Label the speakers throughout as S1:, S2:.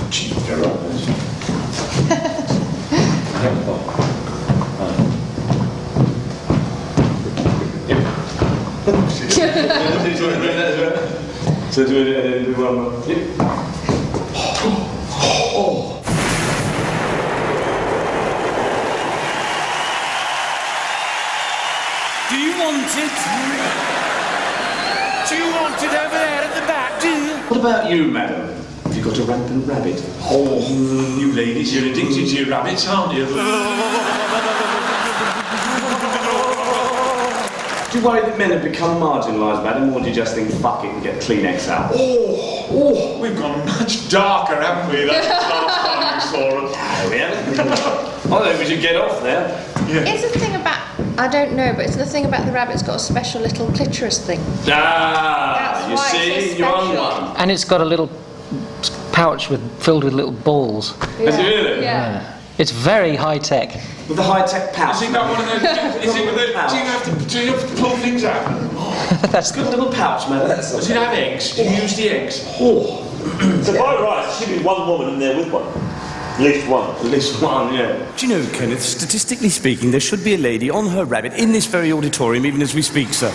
S1: Gee, you're right. So do one more.
S2: Do you want it? Do you want it over there at the back, do you?
S1: What about you, madam? Have you got a rampant rabbit? Oh, you ladies, you're addicted to your rabbits, aren't you? Do you worry that men have become marginalised, madam, or do you just think, fuck it, and get Kleenex out? Oh, we've gone much darker, haven't we? That's the last time we saw us. No, we haven't. I think we should get off there. Yeah.
S3: It's the thing about, I don't know, but it's the thing about the rabbit's got a special little clitoris thing.
S1: Ah, you see, you're on one.
S4: And it's got a little pouch filled with little balls.
S1: Yeah. Is it really?
S3: Yeah.
S4: It's very high tech.
S1: With the high tech pouch.
S5: Is it got one of those? Is it with the? Do you have to pull things out?
S1: That's a good little pouch, man.
S5: Does it have eggs? Do you use the eggs?
S1: Oh.
S6: So by right, there should be one woman in there with one. At least one.
S1: At least one, yeah.
S2: Do you know, Kenneth, statistically speaking, there should be a lady on her rabbit in this very auditorium, even as we speak, sir.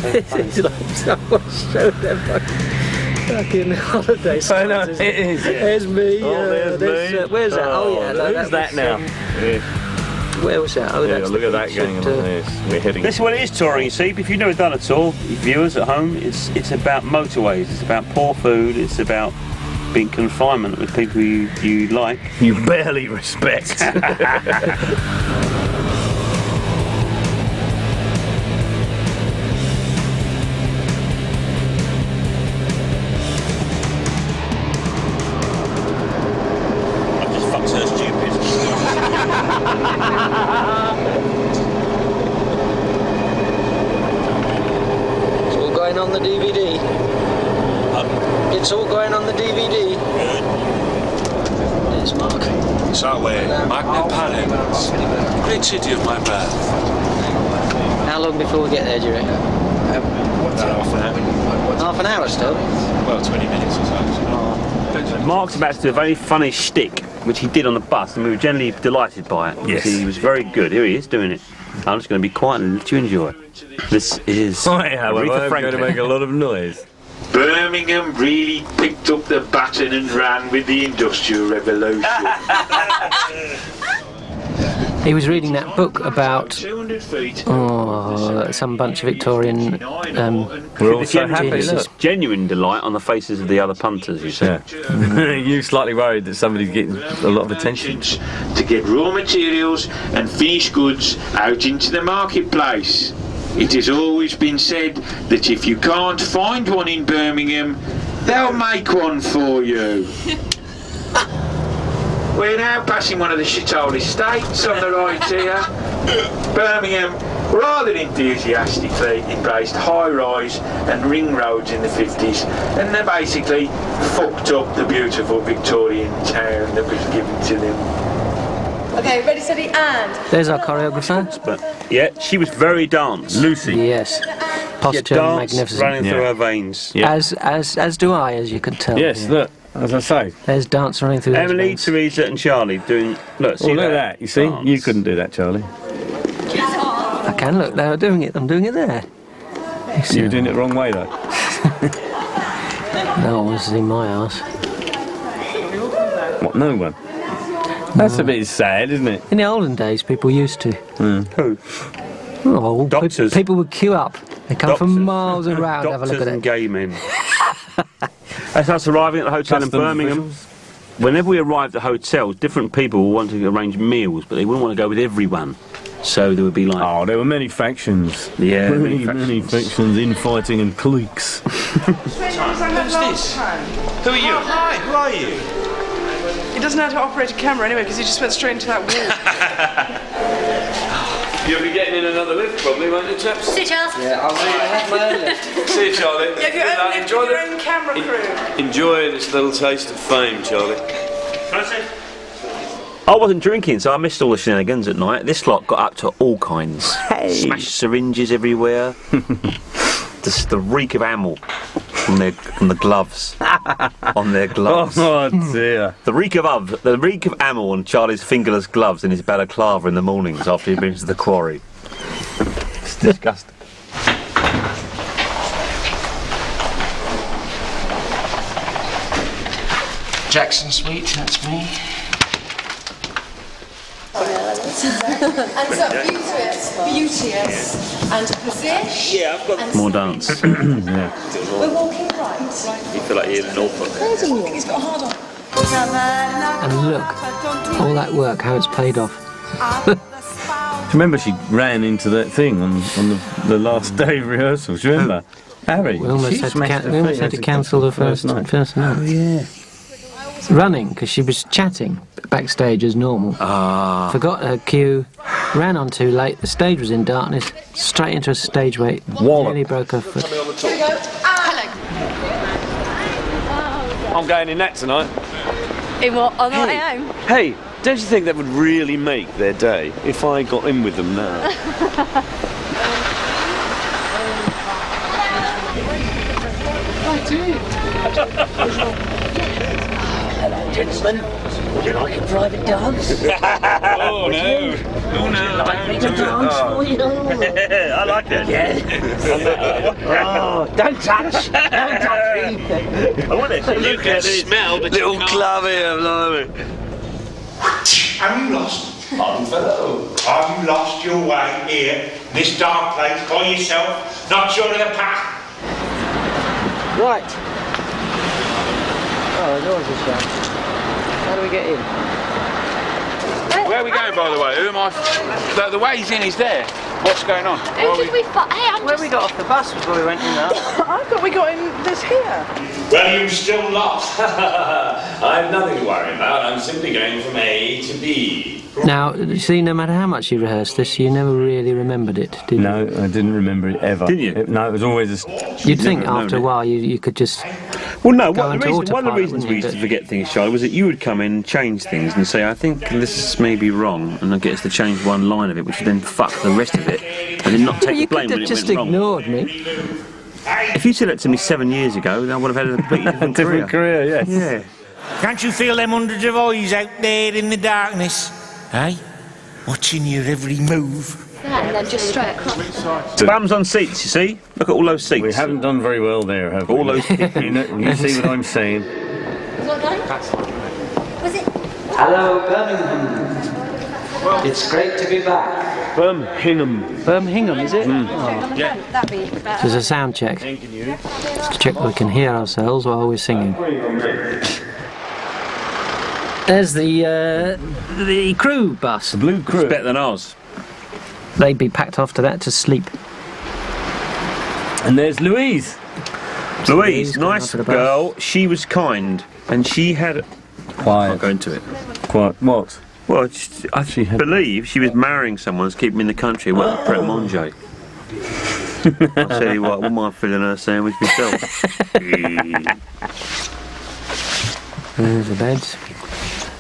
S4: It's like someone showed their fucking holiday.
S6: I know, it is.
S4: There's me.
S6: Oh, there's me.
S4: Where's that? Oh, yeah. No,
S6: who's that now?
S4: Where was that? Oh,
S6: Yeah,
S4: that's
S6: look at that going on. Yes, we're heading. This is what it is, touring. You see, if you've never done it at all, viewers at home, it's about motorways. It's about poor food. It's about being confinement with people you like. You barely respect.
S4: It's all going on the DVD. It's all going on the DVD. There's Mark.
S5: It's our way. Magna Parens. Great city of my birth.
S4: How long before we get there, do you reckon?
S5: Half an hour.
S4: Half an hour still?
S5: Well, 20 minutes or so.
S6: Mark's about to do a very funny shtick, which he did on the bus, and we were generally delighted by it.
S2: Yes.
S6: He was very good. Here he is doing it. I'm just going to be quiet and let you enjoy it. This is Aretha Franklin.
S7: going to make a lot of noise.
S5: Birmingham really picked up the baton and ran with the Industrial Revolution.
S4: He was reading that book about
S5: 200 feet.
S4: some bunch of Victorian.
S7: We're all so happy.
S6: There's genuine delight on the faces of the other punters, you see.
S7: Yeah. You're slightly worried that somebody's getting a lot of attention.
S5: To get raw materials and finished goods out into the marketplace. It has always been said that if you can't find one in Birmingham, they'll make one for you. We're now passing one of the shithole estates on the right here. Birmingham rather enthusiastically embraced high-rise and ring roads in the 50s, and they basically fucked up the beautiful Victorian town that was given to them.
S3: Okay, ready, steady, and...
S4: There's our choreographer.
S6: But yeah, she was very dance.
S7: Lucy.
S4: Yes. Posture,
S6: Dance
S4: magnificent.
S6: running through her veins.
S7: Yeah.
S4: As do I, as you can tell.
S7: Yes,
S4: Yeah.
S7: look, as I say.
S4: There's dance running through those
S6: Emily,
S4: veins.
S6: Teresa and Charlie doing... Look, see
S7: Oh, look at that. You see?
S6: Dance.
S7: You couldn't do that, Charlie.
S4: I can, look, they're doing it. I'm doing it there.
S7: You were doing it the wrong way, though.
S4: No one wants to see my ass.
S7: What, no one? That's a bit sad, isn't it?
S4: In the olden days, people used to.
S6: Who?
S4: Oh,
S6: Doctors.
S4: People would queue up. They come from miles around to have a look
S6: Doctors
S4: at
S6: and
S4: it.
S6: gay men. As us arriving at the hotel in
S7: Customs
S6: Birmingham,
S7: officials.
S6: whenever we arrived at hotels, different people want to arrange meals, but they wouldn't want to go with everyone. So there would be like...
S7: Oh, there were many factions.
S6: Yeah,
S7: many
S6: many
S7: factions, infighting and cliques.
S5: Who's this? Who are you? Hi, who are you?
S8: He doesn't know how to operate a camera anyway because he just went straight into that wall.
S2: You'll be getting in another lift probably, won't you, chaps?
S8: See you, Charles.
S4: Yeah, I'll have my own lift.
S2: See you, Charlie.
S9: You have your own lift with your own camera crew.
S2: Enjoy this little taste of fame, Charlie.
S6: I wasn't drinking, so I missed all the shenanigans at night. This lot got up to all kinds. Smashed syringes everywhere. Just the reek of amyl on the gloves. On their gloves.
S7: Oh dear.
S6: The reek of amyl on Charlie's fingerless gloves in his balaclava in the mornings after he'd been to the quarry. It's disgusting.
S4: Jackson Sweet, that's me.
S9: And so beauteous and posish.
S6: Yeah, I've got more dance.
S9: We're walking right.
S6: You feel like you're in Norfolk.
S9: He's got a hard on.
S4: And look, all that work, how it's paid off.
S7: Remember she ran into that thing on the last day of rehearsals, do you remember? Harry.
S4: We almost had to cancel the first night. Oh, yeah. Running, because she was chatting backstage as normal. Forgot her cue, ran on too late, the stage was in darkness, straight into a stage wait, nearly broke her foot.
S9: Here we go. Hello.
S2: I'm going in that tonight.
S8: In what? On the way home?
S2: Hey, don't you think that would really make their day if I got in with them now?
S10: Gentlemen, would you like a private dance?
S2: Oh no! Oh no!
S10: Would you like me to dance for you?
S6: I like it.
S10: Yeah. Oh, don't touch! Don't touch me!
S6: I want to
S2: You can smell the little club here, blimey.
S5: Have you lost? Have you lost your way here, in this dark place, by yourself, not sure of the path?
S4: Right. Oh, the doors are shut. How do we get in?
S5: Where are we going, by the way? Who am I? The way he's in is there. What's going on?
S8: Who did we find? Hey, I'm
S4: Where we got off the bus was where we went in now.
S9: I thought we got in this here.
S5: Well, you're still lost.
S1: I've nothing to worry about. I'm simply going from A to B.
S4: Now, you see, no matter how much you rehearsed this, you never really remembered it, did you?
S7: No, I didn't remember it ever.
S6: Didn't you?
S7: No, it was always
S4: You'd think after a while you could just...
S6: Well, no,
S4: Go
S6: one of
S4: into
S6: the
S4: autopilot,
S6: reasons we used to forget things, Charlie, was that you would come in and change things and say, I think this may be wrong, and then get us to change one line of it, which would then fuck the rest of it, and then not take the
S4: You
S6: blame
S4: could
S6: when
S4: have
S6: it
S4: just
S6: went wrong.
S4: ignored me.
S6: If you said that to me 7 years ago, then I would have had a completely different
S7: different career, yes.
S6: Yeah.
S11: Can't you feel them hundreds of eyes out there in the darkness? Eh? Watching your every move.
S3: Yeah, and then just straight across.
S6: Bums on seats, you see? Look at all those seats.
S7: We haven't done very well there, have we?
S6: All those
S7: You see what I'm saying?
S8: Was it?
S4: Hello, Birmingham. It's great to be back.
S7: Birmingham,
S4: is it?
S6: Yeah.
S8: That'd be better.
S4: There's a sound check. Let's check that we can hear ourselves while we're singing. There's the crew bus.
S7: The blue crew.
S6: It's better than ours.
S4: They'd be packed after that to sleep.
S7: And there's Louise.
S6: Louise,
S4: going
S6: nice
S4: after the bus.
S6: girl. She was kind, and she had...
S7: Quiet.
S6: I'll go into it.
S7: Quiet. What?
S6: Well, I
S7: had-
S6: believe she was marrying someone to keep him in the country and went to Pret Manger. I'll tell you what, I wouldn't mind filling her sandwich myself.
S4: There's the beds.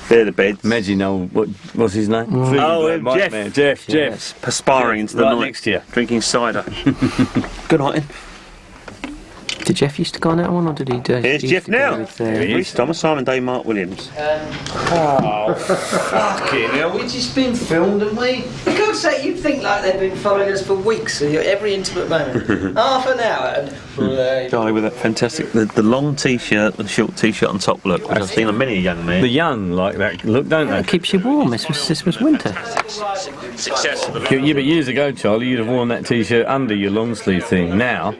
S6: They're the beds.
S7: Imagine, what's his name?
S6: Oh,
S7: Right,
S6: Jeff.
S7: man. Jeff.
S6: Perspiring into the
S7: Right
S6: night.
S7: next to you.
S6: Drinking cider. Good night.
S4: Did Jeff used to go on that one, or did he do?
S6: Here's
S4: he
S6: Jeff
S4: used to go
S6: now.
S4: with,
S6: Reece Thomas, Simon Day, Mark Williams.
S10: Fucking hell, we've just been filmed, haven't we? For God's sake, you'd think like they've been following us for weeks, every intimate moment. Half an hour and...
S6: Charlie with that fantastic, the long t-shirt and short t-shirt on top look, which I've seen on many a young man.
S7: The young like that look, don't they?
S4: It keeps you warm. This was winter.
S6: Success.
S7: Yeah, but years ago, Charlie, you'd have worn that t-shirt under your long sleeve thing. Now,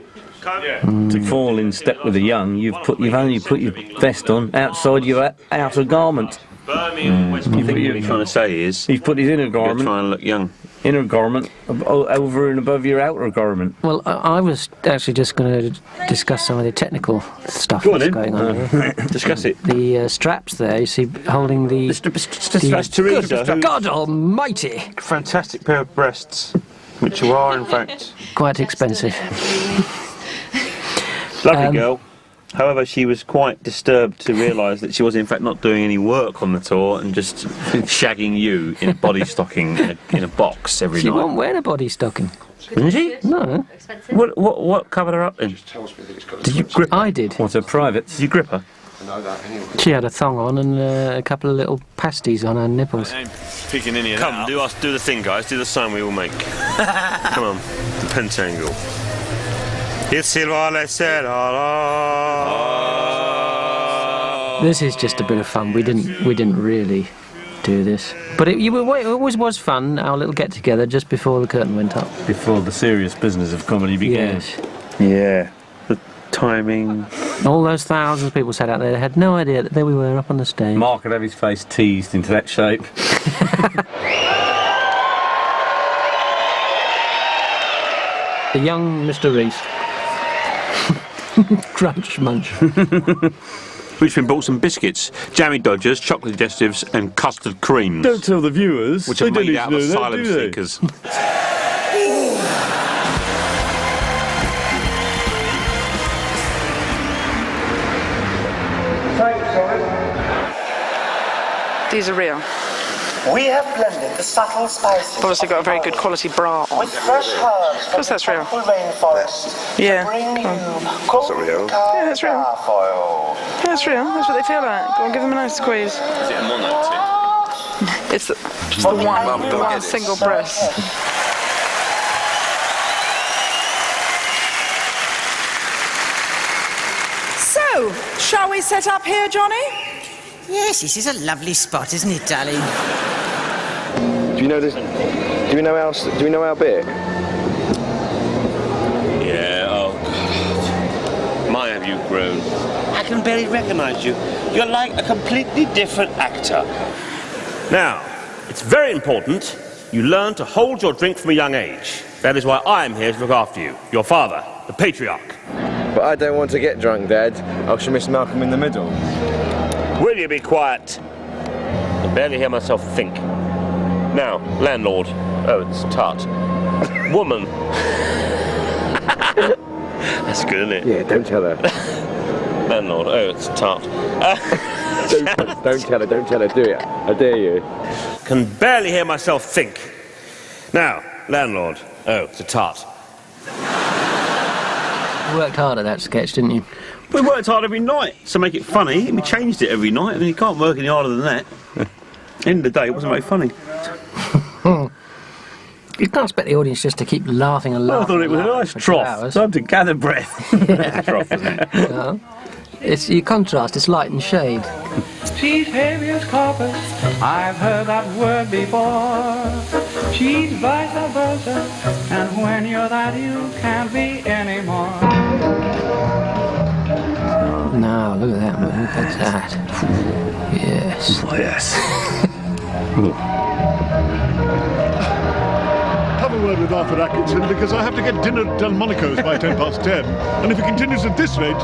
S7: to fall in step with the young, you've only put your vest on outside your outer garment.
S6: You think what you're trying to say is
S7: He's put his inner
S6: you're
S7: garment.
S6: trying to look young.
S7: inner garment over and above your outer garment.
S4: Well, I was actually just going to discuss some of the technical stuff that's going on here.
S6: Discuss it.
S4: The straps there, you see, holding the...
S6: That's Teresa.
S4: God almighty!
S6: Fantastic pair of breasts, which you are, in fact.
S4: Quite expensive.
S6: Lovely girl. However, she was quite disturbed to realise that she was in fact not doing any work on the tour and just shagging you in a body stocking in a box every night.
S4: She wasn't wearing a body stocking.
S6: Didn't she?
S4: No.
S6: What covered her up then? Did you grip her?
S4: I did.
S7: What's her private?
S6: Did you grip her?
S4: She had a thong on and a couple of little pasties on her nipples.
S1: I ain't picking any of
S6: Come,
S1: that.
S6: do the thing, guys. Do the sign we all make. Come on, the pentangle. This
S4: is just a bit of fun. We didn't really do this, but it always was fun. Our little get together just before the curtain went up.
S7: Before the serious business of comedy began.
S4: Yes.
S6: Yeah. The timing.
S4: All those thousands of people sat out there, they had no idea that there we were up on the stage.
S7: Mark would have his face teased into that shape.
S4: The young Mr. Reese. Crunch munch.
S6: We've been bought some biscuits, jammy dodgers, chocolate digestives and custard creams.
S7: Don't tell the viewers.
S6: Which are made out of asylum seekers.
S9: These are real.
S12: We have blended the subtle spices.
S9: Obviously got a very good quality bra on.
S12: With fresh herbs from
S9: That's
S12: the
S9: real.
S12: tropical rainforest.
S9: Yeah.
S12: To bring
S9: Come
S12: you cold
S6: real?
S9: Yeah, it's real.
S12: calf oil.
S9: Yeah, it's real. That's what they feel like. Go on, give them a nice squeeze.
S1: Is it a mono
S9: It's just the one single breast.
S13: So, shall we set up here, Johnny?
S14: Yes, this is a lovely spot, isn't it, darling?
S15: Do you know this? Do we know our bit?
S6: Yeah, oh God. My, have you grown.
S11: I can barely recognise you. You're like a completely different actor.
S6: Now, it's very important you learn to hold your drink from a young age. That is why I am here to look after you, your father, the patriarch.
S15: But I don't want to get drunk, Dad. I shall miss Malcolm in the middle.
S6: Will you be quiet? I can barely hear myself think. Now, landlord. Oh, it's tart. Woman. That's good, isn't it?
S15: Yeah, don't tell her.
S6: Landlord. Oh, it's tart.
S15: Don't tell her, do it. I dare you.
S6: Can barely hear myself think. Now, landlord. Oh, it's a tart.
S4: You worked hard at that sketch, didn't you?
S6: We worked hard every night to make it funny. We changed it every night. I mean, you can't work any harder than that. End of the day, it wasn't very funny.
S4: You can't expect the audience just to keep laughing and laughing.
S7: I thought it was a nice trough. Time to gather breath.
S4: Yeah.
S6: Trough, isn't it?
S4: No. It's your contrast. It's light and shade.
S16: She's habeas corpus, I've heard that word before. She's vice versa, and when you're that you can't be anymore.
S4: No, look at that, man. Look at that. Yes.
S7: Oh, yes.
S17: Have a word with Arthur Atkinson because I have to get dinner at Delmonico's by 10:10. And if it continues at this rate,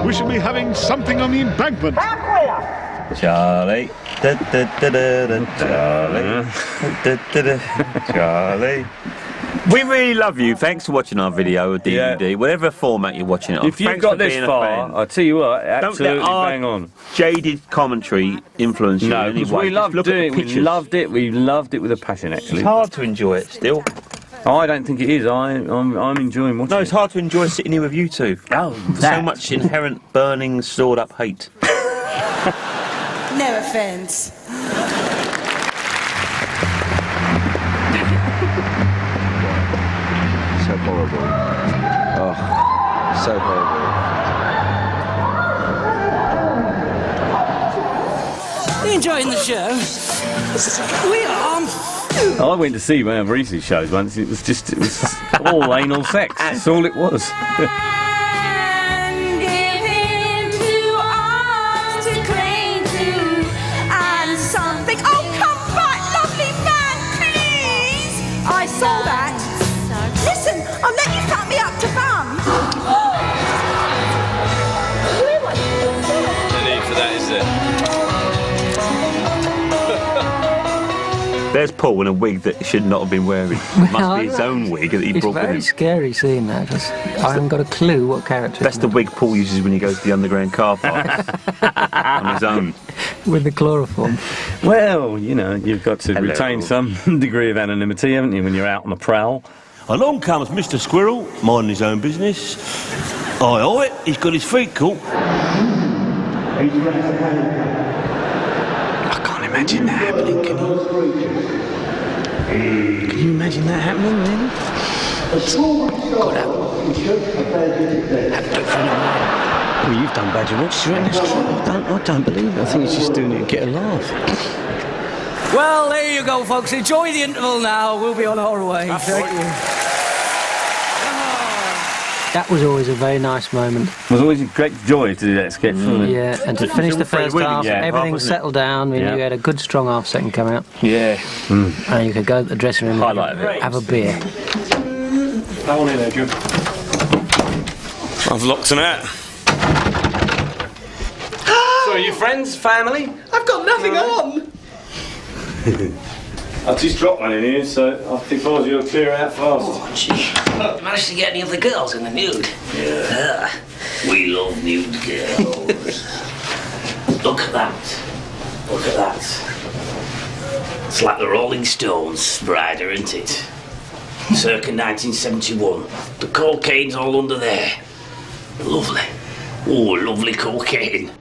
S17: we shall be having something on the embankment.
S6: Charlie. Charlie. Charlie. We really love you. Thanks for watching our video or DVD, whatever format you're watching it on.
S7: If you've got this far, I'll tell you what, absolutely bang on.
S6: Jaded commentary influence you in any way.
S7: We loved doing it. We loved it. We loved it with a passion, actually.
S6: It's hard to enjoy it still.
S7: I don't think it is. I'm enjoying watching it.
S6: No, it's hard to enjoy sitting here with you two.
S7: Oh,
S6: so much inherent burning, stored up hate.
S13: No offence.
S15: So horrible. Oh, so horrible.
S14: You enjoying the show? We are.
S7: I went to see one of Reese's shows once. It was all anal sex. That's all it was.
S6: There's Paul in a wig that he should not have been wearing. It must be his own wig that he brought with him.
S4: It's very scary seeing that. I haven't got a clue what character.
S6: That's the wig Paul uses when he goes to the underground car park on his own.
S4: With the chloroform.
S7: Well, you know, you've got to retain some degree of anonymity, haven't you, when you're out on the prowl?
S11: Along comes Mr. Squirrel, minding his own business. Aye, aye, he's got his feet caught.
S2: I can't imagine that happening, can you? Can you imagine that happening, really? Well, you've done Badger Watch, do you reckon that's true? I don't believe it. I think he's just doing it to get a laugh.
S14: Well, there you go, folks. Enjoy the interval now. We'll be on our way. Thank you.
S4: That was always a very nice moment.
S7: It was always a great joy to do that sketch, wasn't it?
S4: Yeah, and to finish the first half, everything settled down. We knew you had a good, strong half second come out.
S6: Yeah.
S4: And you could go to the dressing room and have a beer.
S6: How on in there, Jim?
S2: I've locked them out. So, are you friends, family?
S10: I've got nothing on!
S7: I just dropped one in here, so I think if I was you, I'd clear out fast.
S14: Oh, gee. Managed to get any of the girls in the nude?
S11: Yeah. We love nude girls. Look at that. Look at that. It's like the Rolling Stones, Brider, isn't it? Circa 1971. The cocaine's all under there. Lovely. Oh, lovely cocaine.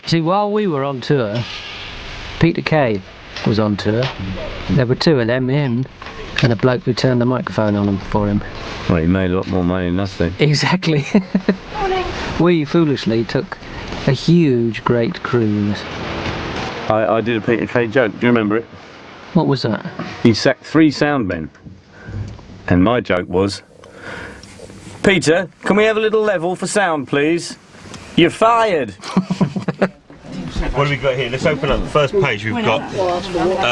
S4: See, while we were on tour, Peter Kay was on tour. There were two of them, him and a bloke who turned the microphone on for him.
S7: Well, he made a lot more money than nothing.
S4: Exactly. We foolishly took a huge, great cruise.
S7: I did a Peter Kay joke, do you remember it?
S4: What was that?
S7: He sacked 3 sound men. And my joke was, Peter, can we have a little level for sound, please? You're fired!
S6: What have we got here? Let's open up the first page. We've got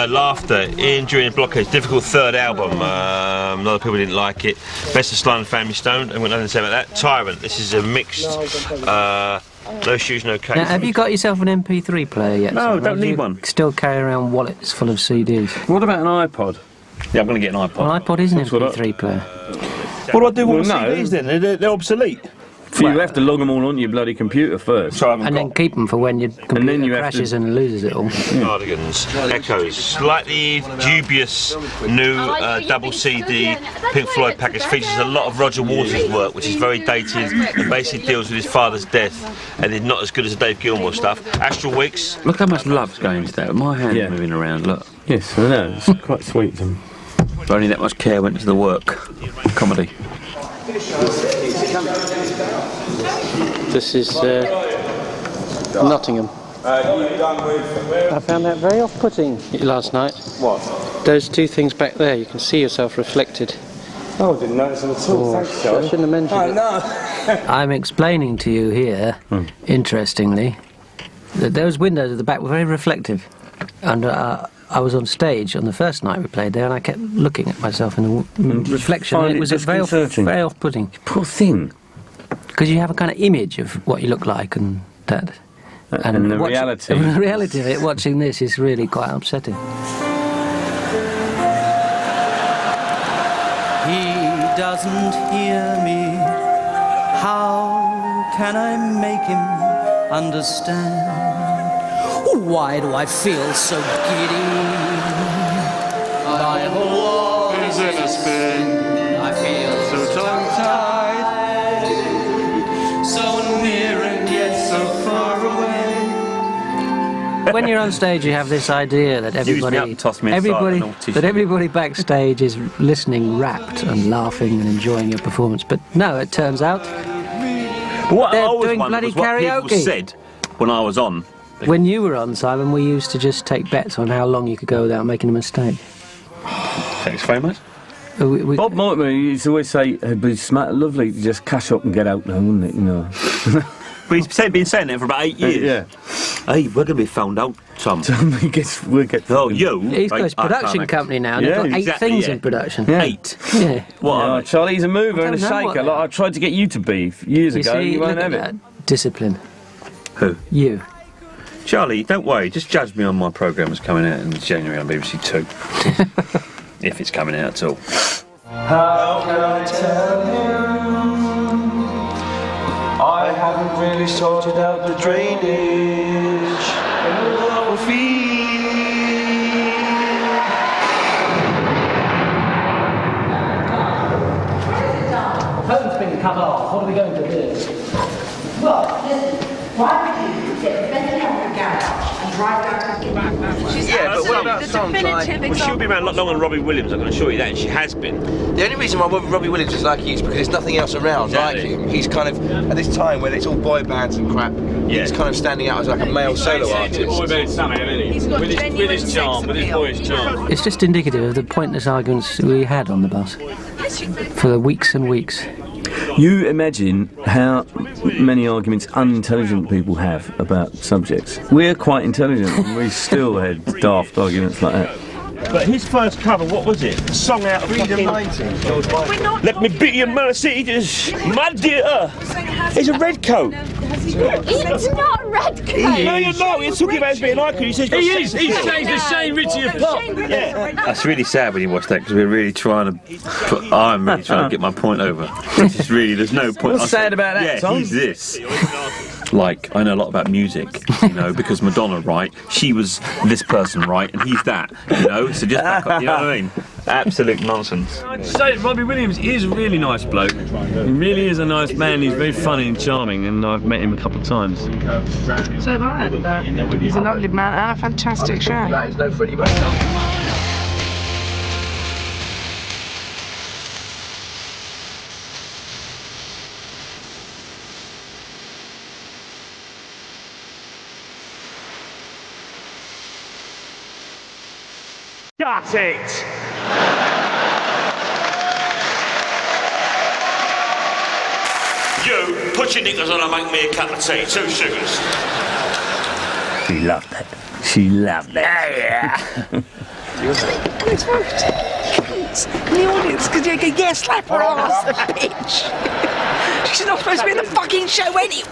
S6: Laughter, In During the Blockade, difficult third album. A lot of people didn't like it. Best of Sly and Family Stone, and we've got nothing to say about that. Tyrant, this is a mixed, no shoes, no case.
S4: Now, have you got yourself an MP3 player yet?
S6: No, don't need one.
S4: Still carry around wallets full of CDs.
S7: What about an iPod?
S6: Yeah, I'm going to get an iPod.
S4: Well, iPod is an MP3 player.
S6: What do I do with CDs then? They're obsolete.
S7: So you have to log them all onto your bloody computer first.
S4: And then keep them for when your computer crashes and loses it all.
S6: Cardigans, Echoes, slightly dubious new double CD Pink Floyd package, features a lot of Roger Waters' work, which is very dated and basically deals with his father's death and is not as good as the Dave Gilmour stuff. Astral Weeks.
S18: Look how much love's going into that. My hand's moving around, look.
S7: Yes, I know, it's quite sweet.
S18: If only that much care went into the work. Comedy.
S4: This is Nottingham. I found that very off-putting last night.
S7: What?
S4: Those two things back there, you can see yourself reflected.
S7: Oh, I didn't notice them at all. Thanks, Charlie.
S4: I shouldn't have mentioned it.
S7: No.
S4: I'm explaining to you here, interestingly, that those windows at the back were very reflective. And I was on stage on the first night we played there, and I kept looking at myself in the reflection. And it was very off-putting.
S7: Poor thing.
S4: Because you have a kind of image of what you look like and that.
S7: And the reality.
S4: And the reality of it, watching this, is really quite upsetting.
S19: He doesn't hear me. How can I make him understand? Why do I feel so giddy? My whole world is in a spin. I feel so tongue-tied, so near and yet so far away.
S4: When you're on stage, you have this idea that everybody backstage is listening, rapt and laughing and enjoying your performance. But no, it turns out
S6: What I
S4: They're
S6: always
S4: doing
S6: wondered
S4: bloody
S6: was what people
S4: karaoke.
S6: said when I was on.
S4: When you were on, Simon, we used to just take bets on how long you could go without making a mistake.
S6: Thanks very much.
S7: Bob Mortimer used to always say, it'd be lovely to just cash up and get out now, wouldn't it, you know?
S6: But he's been saying it for about 8 years.
S7: Yeah.
S6: Hey, we're going to be found out, Tom.
S7: we'll get
S6: oh, you?
S4: He's got his production company now, and they've got 8 things in production.
S7: Yeah.
S6: 8?
S4: Yeah.
S7: What? Charlie's a mover and a shaker. Like I tried to get you to be years ago,
S4: see,
S7: you won't
S4: look
S7: have
S4: at
S7: it.
S4: that discipline.
S6: Who?
S4: You.
S6: Charlie, don't worry. Just judge me on my programme that's coming out in January on BBC 2. If it's coming out at all.
S19: How can I tell him I haven't really sorted out the drainage and the lower feed?
S10: Phone's been cut off. What are we going to do?
S13: Well, listen, why would you get Betty out of the garage and drive down to the back that way?
S6: Yeah, but what about songs like... Well, she'll be around a lot longer than Robbie Williams, I can assure you that, and she has been.
S15: The only reason why Robbie Williams is like he is because there's nothing else around like him. He's kind of, at this time when it's all boy bands and crap, he's kind of standing out as like a male solo artist.
S1: Boy band Sammy, isn't he? With his charm, with his boyish charm.
S4: It's just indicative of the pointless arguments we had on the bus for the weeks and weeks.
S7: You imagine how many arguments unintelligent people have about subjects. We're quite intelligent and we still had daft arguments like that.
S6: But his first cover, what was it? A song out of
S15: Freedom 19, George Michael.
S6: Let me be your Mercedes, my dear. It's a red coat.
S8: It's not red coat.
S6: No, you're not. He's talking about his being an icon. He says
S1: He's changed the Shane Ritchie of pop.
S6: Yeah. That's really sad when you watch that because we're really trying to. I'm really trying to get my point over. It's just really, there's no point.
S7: What's sad about that,
S6: Yeah,
S7: Tom?
S6: he's this. Like, I know a lot about music, you know, because Madonna, right? She was this person, right? And he's that, you know? So just back up, you know what I mean? Absolute nonsense.
S7: I'd say Robbie Williams is a really nice bloke. He really is a nice man. He's very funny and charming, and I've met him a couple of times.
S13: So have I. He's a lovely man and a fantastic show.
S15: That is no Freddie Mercury.
S6: Got it! You, put your knickers on and make me a cup of tea, 2 sugars.
S7: She loved that. She loved that.
S13: Yeah. It's the audience could go, yeah, slap her ass, bitch. She's not supposed to be in the fucking show anyway.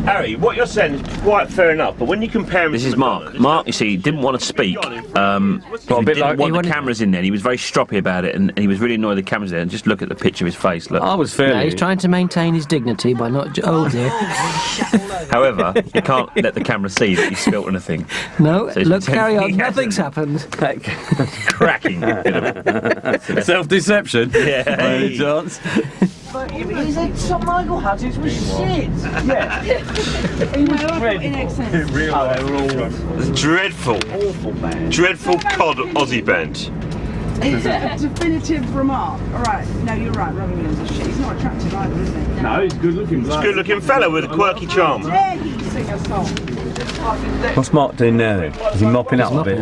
S6: Harry, what you're saying is quite fair enough, but when you compare him... This is Mark. Mark, you see, didn't want to speak. He didn't want the cameras in there. He was very stroppy about it, and he was really annoyed the cameras there. And just look at the picture of his face. Look.
S7: I was fairly...
S4: No, he's trying to maintain his dignity by not... Oh, dear.
S6: However, you can't let the camera see that you spilt anything.
S4: No,
S6: So
S4: look, carry on. Nothing's happened.
S6: Cracking.
S7: Self-deception.
S6: Yeah.
S7: By any chance.
S10: But he said St Michael houses was shit. Yeah. He was dreadful.
S6: Dreadful.
S10: Awful band.
S6: Dreadful cod Aussie band.
S13: It's a definitive remark. All right, no, you're right, Robbie Williams is shit. He's not attractive either, is he?
S1: No, he's good looking.
S6: He's a good looking fella with a quirky charm.
S13: Dare he sing a song?
S7: What's Mark doing now then? Is he mopping up a bit?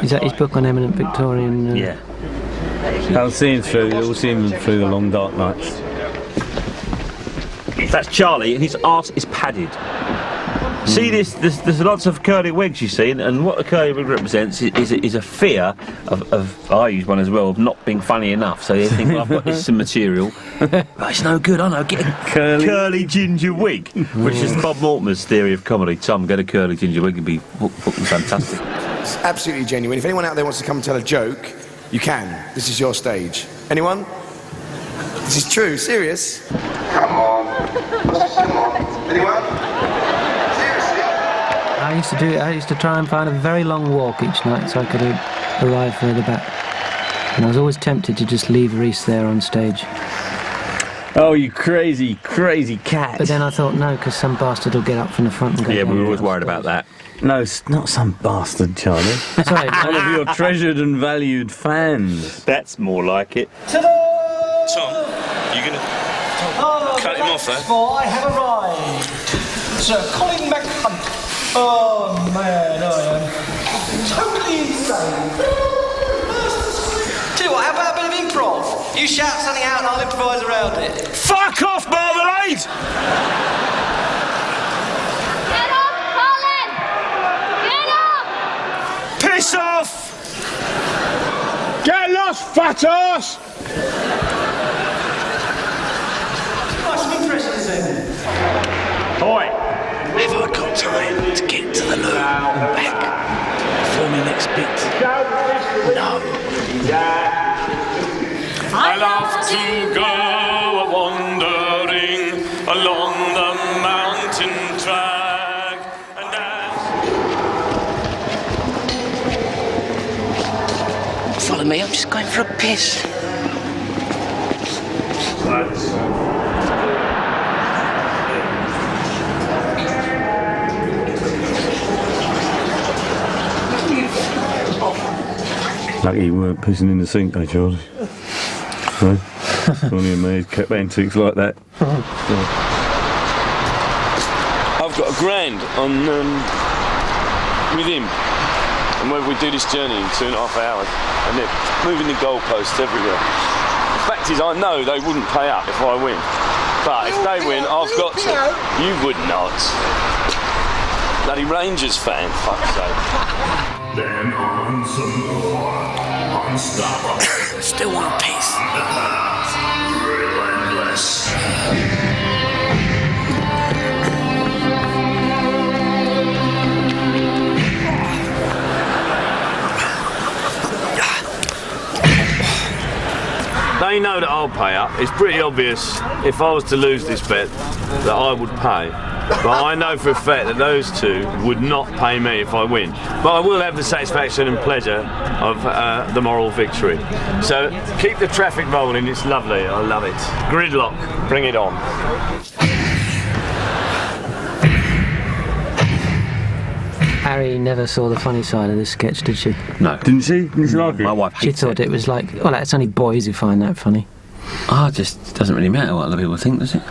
S4: Is that his book on eminent Victorian...
S6: Yeah.
S7: I'll see him through. We'll see him through the long dark nights.
S6: That's Charlie, and his arse is padded. See this? There's lots of curly wigs, you see, and what a curly wig represents is a fear of I use one as well, of not being funny enough. So they think, well, I've got this some material, but it's no good. I know, get a curly ginger wig, which is Bob Mortimer's theory of comedy. Tom, get a curly ginger wig and be fucking fantastic.
S15: It's absolutely genuine. If anyone out there wants to come and tell a joke, you can. This is your stage. Anyone? This is true. Serious? Come on. Anyone?
S4: I used to try and find a very long walk each night so I could arrive further back. And I was always tempted to just leave Reese there on stage.
S7: Oh, you crazy, crazy cat.
S4: But then I thought, no, because some bastard will get up from the front and go...
S6: Yeah, we were always worried about that.
S7: No, it's not some bastard, Charlie.
S4: Sorry.
S7: One of your treasured and valued fans.
S6: That's more like it.
S10: Ta-da!
S6: Tom.
S7: going to
S10: Oh,
S7: cut him off, eh?
S10: I have arrived. Sir Colin McHunt. Oh, man, I am totally insane. Tell you what, how about a bit of improv? You shout something out and I'll improvise around it.
S7: Fuck off, Marmalade!
S8: Get off, Colin! Get off!
S7: Piss off!
S17: Get lost, fat ass!
S10: Some interesting thing.
S11: Oi! Have I got time to get to the loo and back before my next bit? No.
S2: I love to go a-wandering along the mountain track and
S11: Follow me, I'm just going for a piss.
S7: Lucky you weren't pissing in the sink, eh, Charlie? No? Funny and me, kept antics like that. I've got £1,000 on with him, and whether we do this journey in 2.5 hours, and they're moving the goalposts everywhere. The fact is, I know they wouldn't pay up if I win, but if they win, I've got to. You would not. Bloody Rangers fan, fuck's sake.
S2: then on some more. Unstoppable.
S11: Still want a piece.
S2: Relentless.
S7: They know that I'll pay up. It's pretty obvious if I was to lose this bet that I would pay. But I know for a fact that those two would not pay me if I win. But I will have the satisfaction and pleasure of the moral victory. So keep the traffic rolling, it's lovely, I love it. Gridlock, bring it on.
S4: Harry never saw the funny side of this sketch, did she?
S18: No.
S7: Didn't she? Didn't she like it?
S18: My wife
S4: She
S18: hates
S4: thought it was like, well, it's only boys who find that funny.
S18: Oh, it just doesn't really matter what other people think, does it?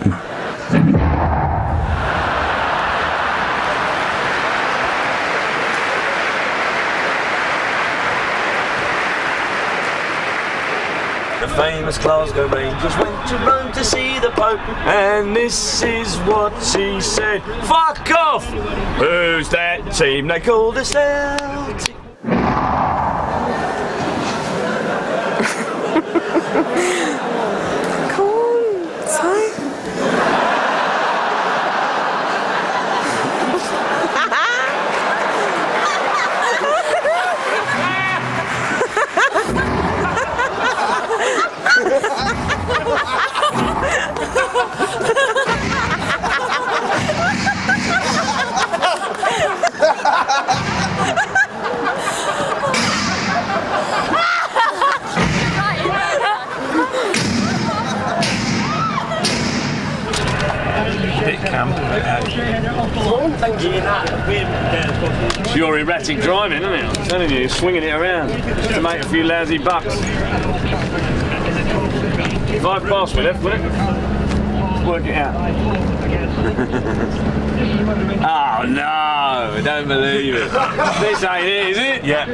S7: The famous Glasgow Rangers went to Rome to see the Pope, and this is what she said: fuck off! Who's that team they call the Celtic?
S13: Come on, Si.
S7: It's your erratic driving, isn't it? I'm telling you, you're swinging it around to make a few lousy bucks. 5 past me left, will it? Let's work it out. Oh no, I don't believe it. This ain't it, is it?
S18: Yeah.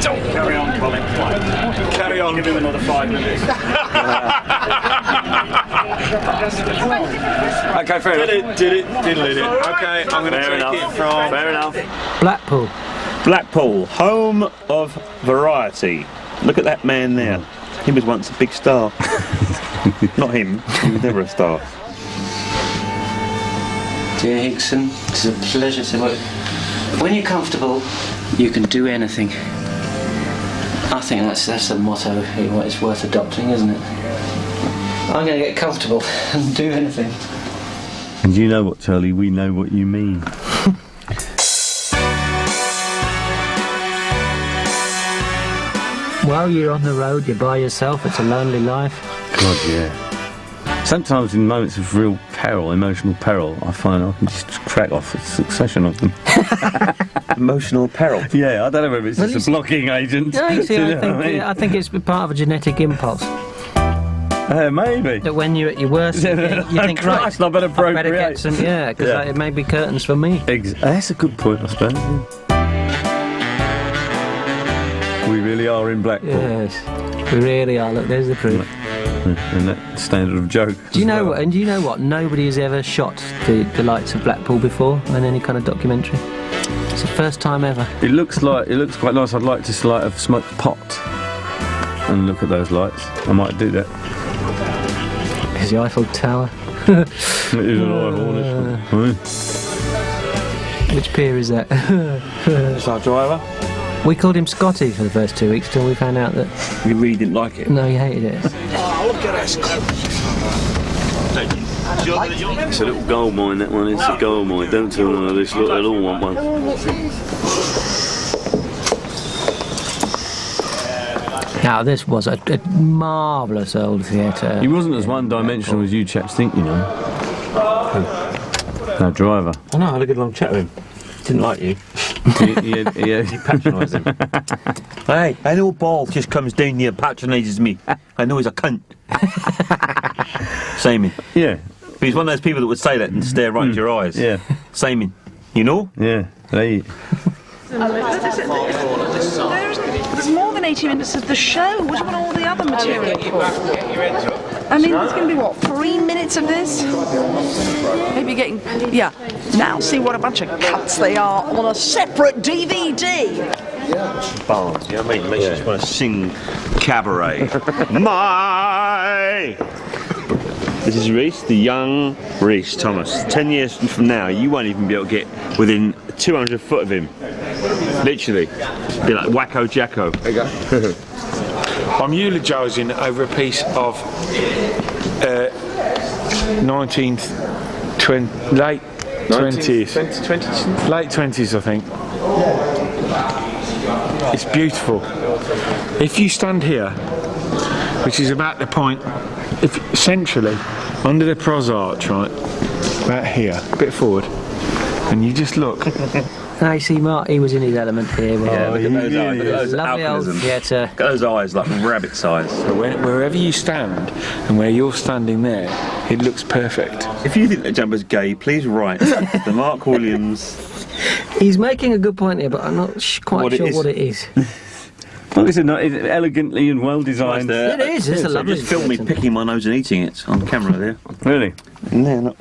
S1: Don't carry on, Colin. Carry on. Give him another 5 minutes.
S7: Okay, fair enough.
S1: Did it. Okay, I'm going to take it from...
S7: Fair enough.
S4: Blackpool.
S6: Blackpool, home of variety. Look at that man there. He was once a big star. Not him, he was never a star.
S10: Dear Higson, it's a pleasure to work. When you're comfortable, you can do anything. I think that's the motto it's worth adopting, isn't it? I'm going to get comfortable and do anything.
S7: And you know what, Charlie? We know what you mean.
S4: While you're on the road, you're by yourself, it's a lonely life.
S7: God, yeah. Sometimes in moments of real peril, emotional peril, I find I can just crack off a succession of them.
S6: Emotional peril?
S7: Yeah, I don't know whether it's just a blocking agent.
S4: No, you see,
S7: Do you know what I mean?
S4: I think it's part of a genetic impulse.
S18: Maybe.
S4: That when you're at your worst, you think,
S18: Christ,
S4: right,
S18: I better
S4: get
S18: procreate.
S4: some, because it may be curtains for me.
S18: That's a good point, I suppose. We really are in Blackpool.
S4: Yes, we really are. Look, there's the proof.
S18: And that standard of joke.
S4: Do you know what? And do you know what? Nobody has ever shot the lights of Blackpool before in any kind of documentary. It's the first time ever.
S18: It looks quite nice. I'd like to have smoked pot and look at those lights. I might do that.
S4: There's the Eiffel Tower.
S18: It is an Eiffel.
S4: Which pier is that?
S6: It's our driver.
S4: We called him Scotty for the first 2 weeks till we found out that...
S6: You really didn't like it?
S4: No, he hated it.
S12: Oh, look at us.
S7: It's a little gold mine, that one. It's a gold mine. Don't tell none of this. Look, they all want one.
S4: Now, this was a marvellous old theatre.
S18: He wasn't as one-dimensional as you chaps think, you know. No, driver.
S6: I know, I had a good long chat with him. Didn't like you.
S18: He
S6: patronised him. Hey, an old ball just comes down here and patronises me. I know he's a cunt. Simon.
S18: Yeah.
S6: But he's one of those people that would say that and stare right into your eyes.
S18: Yeah.
S6: Simon. You know?
S18: Yeah.
S13: There's more than 80 minutes of the show. What do you want all the other material for? I mean, there's going to be, what, 3 minutes of this? Maybe getting... Yeah. Now, see what a bunch of cunts they are on a separate DVD.
S6: Barnes, you know what I mean? Makes you just want to sing cabaret. My... This is Reese, the young Reese Thomas. 10 years from now, you won't even be able to get within 200 foot of him. Literally. Be like Wacko Jacko.
S5: There you go. I'm eulogising over a piece of late 20s. Late 20s, I think. It's beautiful. If you stand here, which is about the point, centrally, under the pros arch, right, about here, a bit forward, and you just look.
S4: I see Mark, he was in his element here.
S6: Look at those eyes, look at those
S4: Lovely old
S6: alcoholism.
S4: theatre.
S6: Look at those eyes, like rabbit's eyes.
S5: So wherever you stand, and where you're standing there, it looks perfect.
S6: If you think that jumper's gay, please write the Mark Williams.
S4: He's making a good point here, but I'm not quite sure what it is.
S18: Well, it's elegantly and well designed.
S4: It is. It's a lovely.
S6: Just film me picking my nose and eating it on camera there.
S18: Really?
S6: No, not.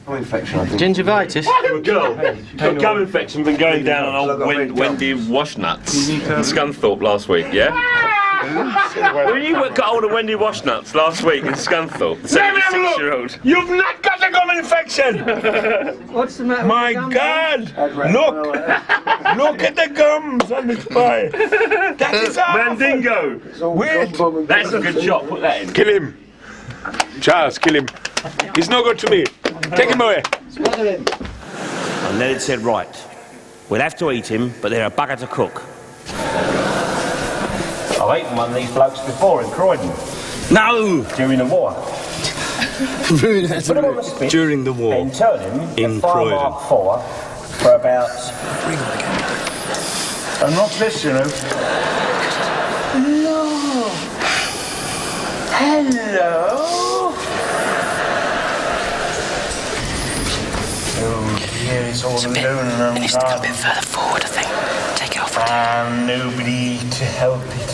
S15: Infection, I think.
S4: Gingivitis.
S7: Girl, gum infection been going down on old Wendy Washnuts in Scunthorpe last week, yeah? Well, you got hold of Wendy Washnuts last week in Scunthorpe, 76-year-old.
S5: You've not got a gum infection!
S4: What's the matter?
S5: My God! Look! Look at the gums on this pie! That is awful!
S7: Mandingo!
S5: Wait!
S7: That's a good shot, put that in.
S5: Kill him! Charles, kill him. He's no good to me. Take him away.
S11: And then it said, right, we'll have to eat him, but they're a bugger to cook. I've eaten one of these blokes before in Croydon.
S2: No!
S11: During the war.
S2: During the war.
S11: And turn him
S2: in
S11: at 5
S2: Croydon.
S11: Mark 4 for about... And not this, you know.
S13: No. Hello.
S11: Yeah, it's all alone and
S13: It needs to go a bit further forward, I think. Take it off.
S11: And nobody to help it.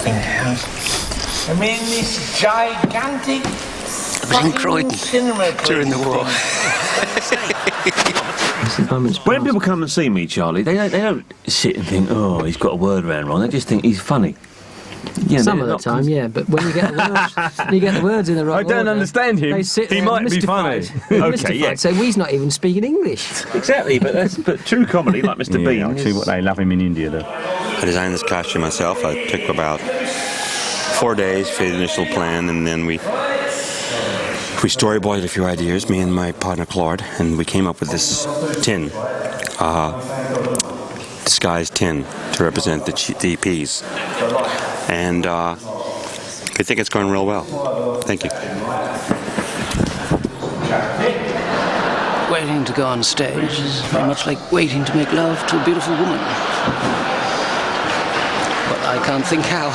S11: I mean, this gigantic.
S13: It was in Croydon during the war.
S6: When people come and see me, Charlie, they don't sit and think, oh, he's got a word round wrong. They just think he's funny. Yeah,
S4: some of the time, yeah, but when you get the words in the right
S18: I don't
S4: order,
S18: understand him.
S4: They sit
S18: He
S4: there
S18: might be funny.
S6: Okay, yeah.
S4: So he's not even speaking English.
S6: Exactly, but true comedy, like Mr. Bean.
S18: I'll see what they love him in India, though.
S20: I designed this costume myself. I took about 4 days for the initial plan, and then we storyboarded a few ideas, me and my partner Claude, and we came up with this tin, disguised tin, to represent the peas. And I think it's going real well. Thank you.
S21: Waiting to go on stage is very much like waiting to make love to a beautiful woman. But I can't think how.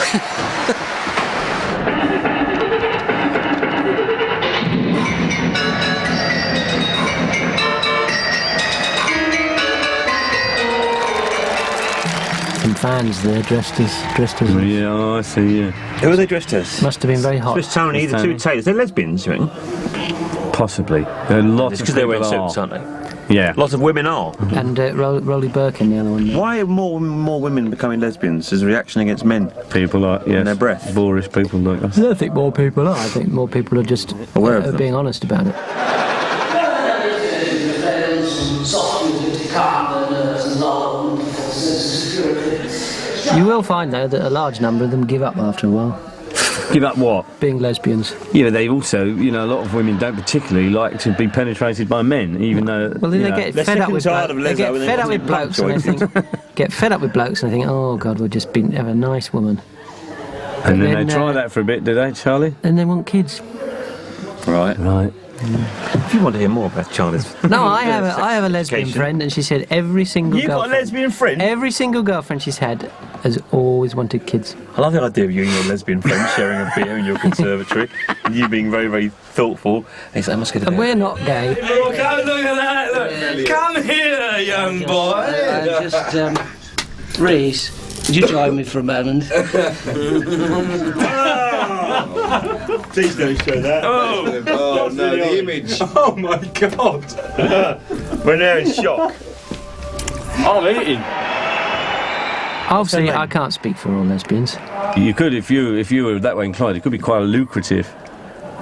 S4: some fans there dressed as.
S18: Yeah, oh, I see. Yeah.
S6: Who are they dressed as?
S4: Must have been very hot.
S6: Swiss Tony, the two Taylors. They're lesbians, you reckon?
S18: Possibly. There are lots of
S6: because they're wearing
S18: people
S6: suits, aren't they?
S18: Yeah.
S6: Lots of women are.
S4: And Rolly Birkin, the other one. There.
S6: Why are more women becoming lesbians as a reaction against men?
S18: People like, yes,
S6: their breath.
S18: boorish people like us.
S4: I don't think more people are. I think more people are just
S6: aware of them.
S4: Being honest about it. You will find, though, that a large number of them give up after a while.
S18: Give up what?
S4: Being lesbians.
S18: Yeah, they also, you know, a lot of women don't particularly like to be penetrated by men, even though.
S4: Well, then they get fed up with blokes, and they think, oh God, we'll just have a nice woman.
S18: And then they try that for a bit, do they, Charlie?
S4: And they want kids.
S6: Right.
S18: Right.
S6: If you want to hear more about Charlie's...
S4: No, I have a lesbian friend, and she said every single
S6: You've got a lesbian friend?
S4: Every single girlfriend she's had has always wanted kids.
S6: I love the idea of you and your lesbian friend sharing a beer in your conservatory, and you being very, very thoughtful. And I must get
S4: and we're not gay.
S2: Look at that, look. Come here, young boy.
S21: Reese, would you join me for a moment?
S6: Please don't show that.
S15: Oh no, the image.
S6: Oh my God. We're now in shock.
S18: I'm eating.
S4: Obviously, I can't speak for all lesbians.
S18: You could, if you were that way inclined, it could be quite a lucrative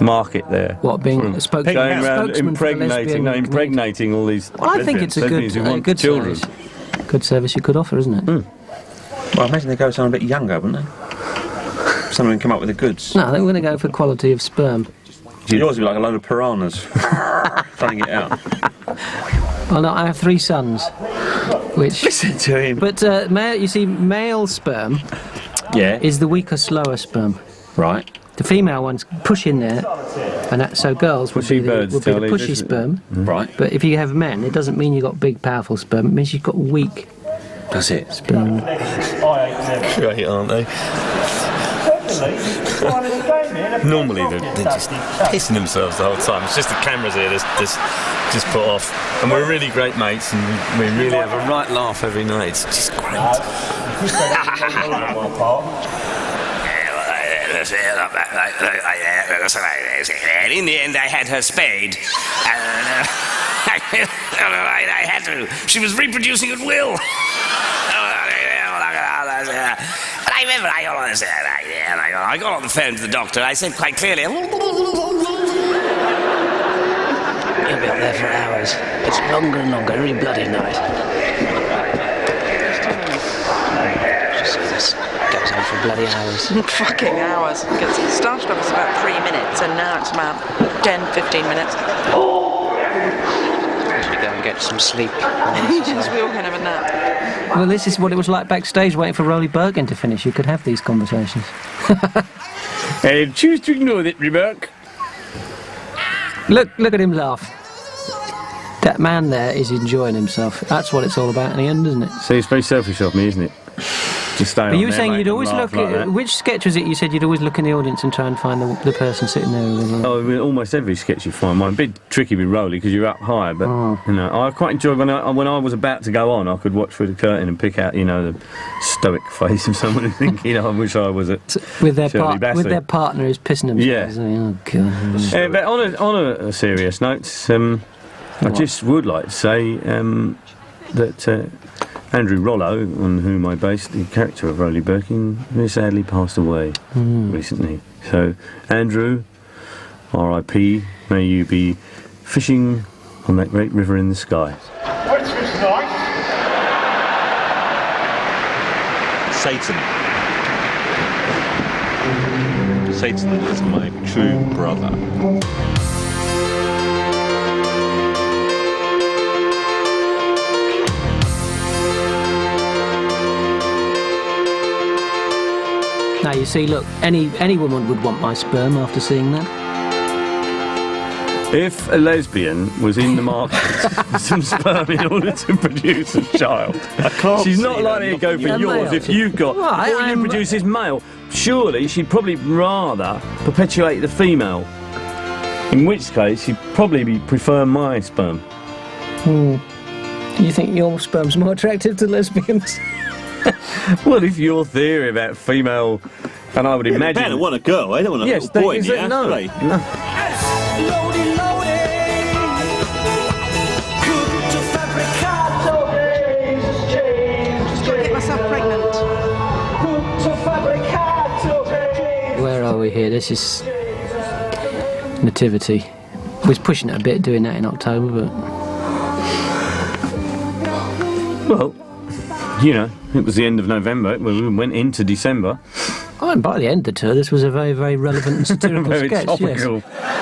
S18: market there.
S4: What, being a spokesman?
S18: Going around
S4: impregnating,
S18: impregnating all these.
S4: Well, I think it's a good
S18: children.
S4: Service. Good service you could offer, isn't it?
S6: Well, I imagine they go with someone a bit younger, wouldn't they? Someone can come up with the goods.
S4: No, I think we're going to go for quality of sperm.
S6: Yours would be like a load of piranhas trying to get out.
S4: Well, no, I have 3 sons. Which
S6: listen to him.
S4: But male sperm.
S6: Yeah.
S4: Is the weaker, slower sperm.
S6: Right.
S4: The female ones push in there, and so girls would be the pushy sperm.
S6: Right.
S4: But if you have men, it doesn't mean you've got big, powerful sperm. It means you've got weak.
S6: That's it.
S4: Sperm.
S7: Great, aren't they? Normally they're just pissing themselves the whole time. It's just the cameras here that's just put off. And we're really great mates, and we really have a right laugh every night. It's just great.
S2: And in the end, I had her spayed. I had to. She was reproducing at will. I remember I got on the phone to the doctor. I said quite clearly.
S21: You'll be up there for hours. It's longer and longer every bloody night. Just see this goes on for bloody hours.
S13: Fucking hours. It started off as about 3 minutes, and now it's about 10, 15 minutes.
S21: We go and get some sleep.
S13: Yes, we all can have a nap.
S4: Well, this is what it was like backstage waiting for Rolly Birkin to finish. You could have these conversations.
S18: I choose to ignore that remark.
S4: Look at him laugh. That man there is enjoying himself. That's what it's all about in the end, isn't it?
S18: See, it's very selfish of me, isn't it? To stay
S4: But you were saying you'd always look at... Which sketch was it you said you'd always look in the audience and try and find the person sitting there?
S18: Oh, almost every sketch you find. Mine a bit tricky with Rolly because you're up high, but you know, I quite enjoyed when I was about to go on. I could watch through the curtain and pick out, you know, the stoic face of someone who's thinking, I wish I was at
S4: with their partner who's pissing themselves.
S18: Yeah.
S4: Oh God.
S18: But on a serious note, I just would like to say that Andrew Rollo, on whom I based the character of Rolly Birkin, who sadly passed away recently. So, Andrew, R.I.P., may you be fishing on that great river in the sky.
S17: What's this night?
S7: Satan. Satan is my true brother.
S4: Now you see, look, any woman would want my sperm after seeing that.
S18: If a lesbian was in the market for some sperm in order to produce a child, she's not likely to go for yours if you've got... All you produce is male. Surely she'd probably rather perpetuate the female. In which case, she'd probably prefer my sperm.
S4: You think your sperm's more attractive to lesbians?
S18: Well, if your theory about female, and I would imagine...
S6: They don't want a girl, they don't want a
S18: yes,
S6: little boy in
S18: they,
S6: the
S18: no,
S6: house, do they?
S18: no.
S13: Get myself pregnant.
S4: Where are we here? This is Nativity. We was pushing it a bit doing that in October, but...
S18: Well, you know, it was the end of November, we went into December.
S4: Oh, and by the end of the tour, this was a very, very relevant and satirical
S18: Very
S4: sketch,
S18: topical.
S4: yes.